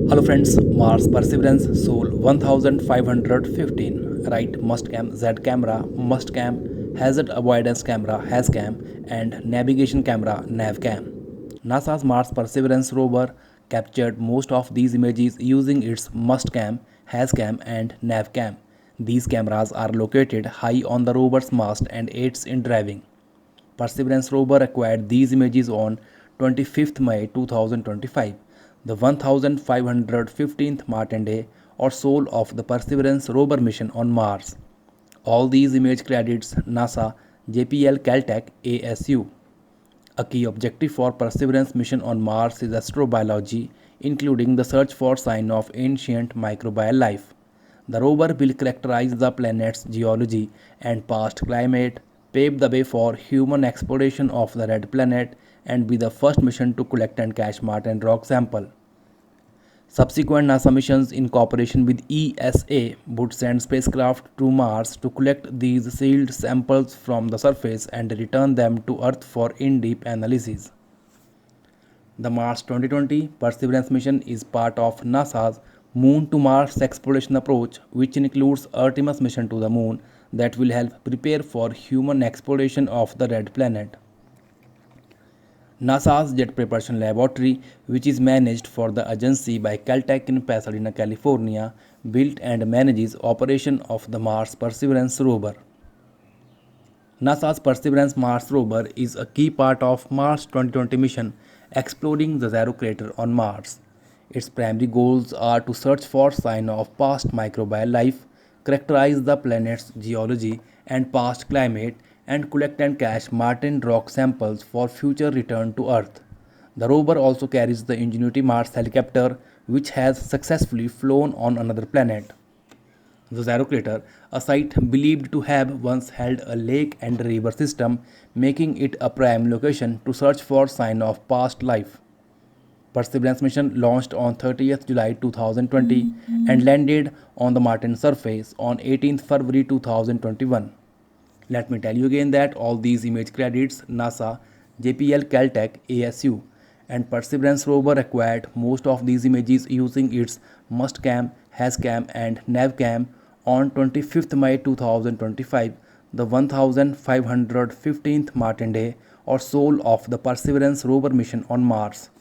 Hello friends, Mars Perseverance Sol 1515, right? Mustcam Z camera, Mustcam Hazard Avoidance Camera HAZCAM, and Navigation Camera NavCam. NASA's Mars Perseverance rover captured most of these images using its Mustcam, HAZCAM, and NavCam. These cameras are located high on the rover's mast and aids in driving. Perseverance rover acquired these images on 25th May 2025, the 1515th Martian day or soul of the Perseverance rover mission on Mars. All these image credits NASA JPL Caltech ASU. A key objective for Perseverance mission on Mars is astrobiology, including the search for signs of ancient microbial life. The rover will characterize the planet's geology and past climate, pave the way for human exploration of the red planet, and be the first mission to collect and catch Martian rock sample. Subsequent NASA missions in cooperation with ESA would send spacecraft to Mars to collect these sealed samples from the surface and return them to Earth for in-depth analysis. The Mars 2020 Perseverance mission is part of NASA's Moon to Mars exploration approach, which includes Artemis mission to the Moon that will help prepare for human exploration of the red planet. NASA's Jet Preparation Laboratory, which is managed for the agency by Caltech in Pasadena, California, built and manages operation of the Mars Perseverance rover. NASA's Perseverance Mars rover is a key part of Mars 2020 mission exploring the Zero crater on Mars. Its primary goals are to search for signs of past microbial life, characterize the planet's geology and past climate, and collect and catch Martian rock samples for future return to Earth. The rover also carries the Ingenuity Mars helicopter, which has successfully flown on another planet. The Zero crater, a site believed to have once held a lake and river system, making it a prime location to search for signs of past life. Perseverance mission launched on 30th July 2020 and landed on the Martian surface on 18th February 2021. Let me tell you again that all these image credits NASA, JPL Caltech ASU, and Perseverance rover acquired most of these images using its Mustcam, HAZCAM, and NavCam on 25th May 2025, the 1515th Martian day or soul of the Perseverance rover mission on Mars.